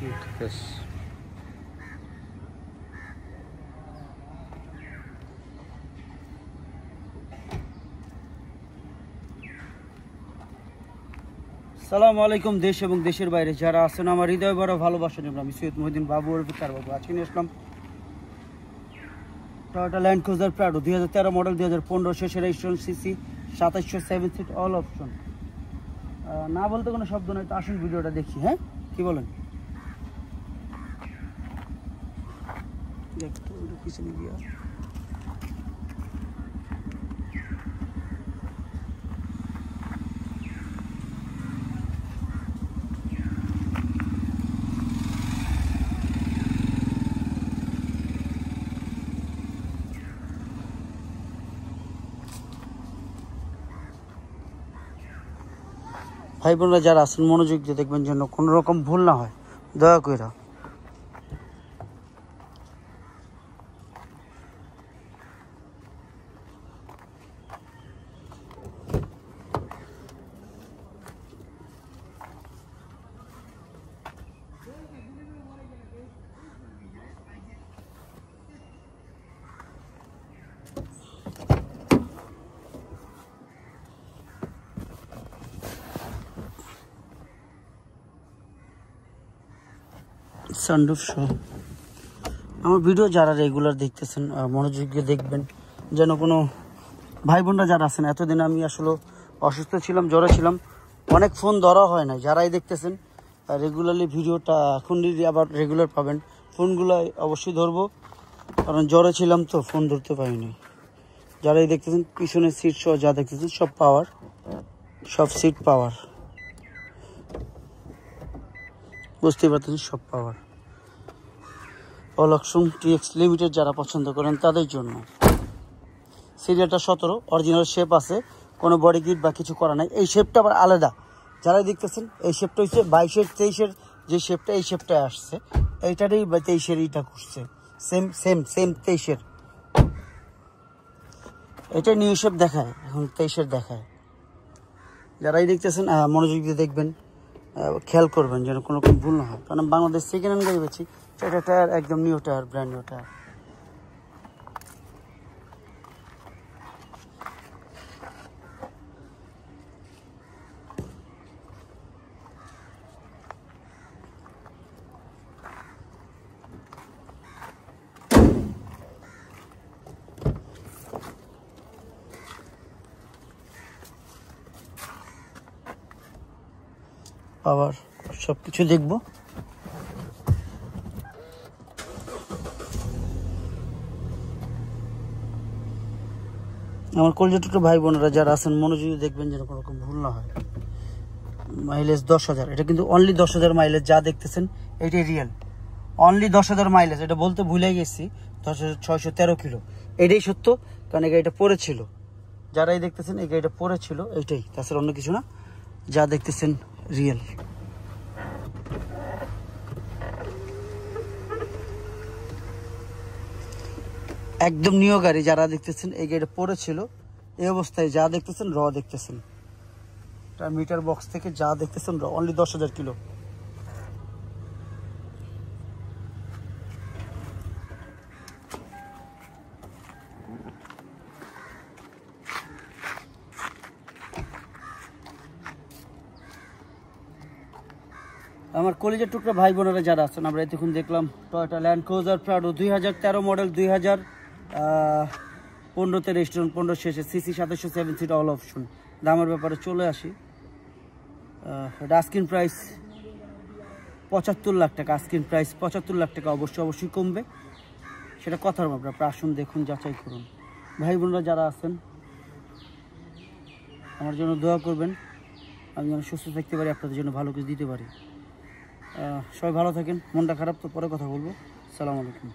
Yes. আসসালামু আলাইকুম দেশ এবং দেশের বাইরে যারা আছেন আমার হৃদয় বড় ভালোবাসা নিয়ে আমি সৈয়দ মহিউদ্দিন বাবু ওরফে তার বাবু। আজকে নিয়ে আসলাম Toyota land cruiser Prado 2013 model 2015 শেষের registration CC 2700 7 seat all option. না বলতে কোনো শব্দ নয়, তো আসুন ভিডিওটা দেখি। হ্যাঁ কি বলেন? দেখতো পিছনে গিয়া ভাই বোনরা যারা আছেন মনোযোগ দিয়ে দেখবেন যেন কোনো রকম ভুল না হয়, দয়া করে। সানরুফ সহ আমার ভিডিও যারা রেগুলার দেখতেছেন মনোযোগ দিয়ে দেখবেন যেন কোনো ভাই বোনরা যারা আছেন, এতদিন আমি আসলে অসুস্থ ছিলাম, জ্বরে ছিলাম, অনেক ফোন ধরা হয় না। যারাই দেখতেছেন রেগুলারলি ভিডিওটা এখন আবার রেগুলার পাবেন। ফোনগুলো অবশ্যই ধরবো, কারণ জ্বরে ছিলাম তো ফোন ধরতে পারিনি। যারাই দেখতেছেন পিছনের সিট সহ যা দেখতেছেন সব পাওয়ার, সব সিট পাওয়ার, বুঝতেই পারতেছেন সব পাওয়ার। অল অপশন টিএক্স লিমিটেড যারা পছন্দ করেন তাদের জন্য। সিরিয়ালটা 17, অরিজিনাল শেপ আছে, কোনো বডি কিট বা কিছু করা নাই। এই শেপটা আবার আলাদা, যারাই দেখতেছেন এই শেপটা হচ্ছে 22-এর 23-এর যে শেপটা, এই শেপটাই আসছে, এইটারই 23-এর এইটা করছে, সেম 23-এর। এটা নিউ শেপ দেখায়, এখন 23-এর দেখায়। যারাই দেখতেছেন মনোযোগ দিয়ে দেখবেন, খেয়াল করবেন যেন কোনো রকম ভুল না হয়, কারণ বাংলাদেশ সেকেন্ড হ্যান্ড গাড়ি বেছি। এটা টায়ার একদম new tyre, brand new tyre. আবার সব কিছু দেখবো। আমার কলজাটুকু ভাই বোনেরা যারা আছেন মনোযোগ দেখবেন যেন কোনো রকম ভুল না হয়। মাইলেজ 10,000, এটা কিন্তু অনলি 10,000 মাইলেজ। যা দেখতেছেন এটাই রিয়েল, অনলি 10,000 মাইলেজ। এটা বলতে ভুলে গেছি, 10,613 কিলো। এটাই সত্য, কারণ এই গাড়িটা পড়েছিল। যারাই দেখতেছেন এই গাড়িটা পড়েছিল, এইটাই, তাছাড়া অন্য কিছু না। যা দেখতেছেন রিয়েল। একদম নিউ গাড়ি। যারা দেখতেছেন এই গাড়িটা পড়েছিল, এই অবস্থায় যা দেখতেছেন র দেখতেছেন। তার মিটার বক্স থেকে যা দেখতেছেন র, অনলি 10,000 কিলো। আমার কলেজের টুকরা ভাই বোনেরা যারা আছেন, আমরা এতক্ষণ দেখলাম Toyota land cruiser Prado 2013 model 2015-তে রেজিস্ট্রেশন, 15 শেষে, সিসি 2700 7 সিট অল অপশন। দামের ব্যাপারে চলে আসি। এটা আস্কিং প্রাইস 75 লাখ টাকা। আস্কিং প্রাইস 75 লাখ টাকা। অবশ্যই কমবে, সেটা কথার ব্যাপার। আপনারা আসুন, দেখুন, যাচাই করুন। ভাই বোনরা যারা আছেন আমার জন্য দোয়া করবেন, আমি যেন সুস্থ থাকতে পারি, আপনাদের জন্য ভালো কিছু দিতে পারি। সবাই ভালো থাকেন। মনটা খারাপ তো পরে কথা বলবো। আসসালামু আলাইকুম।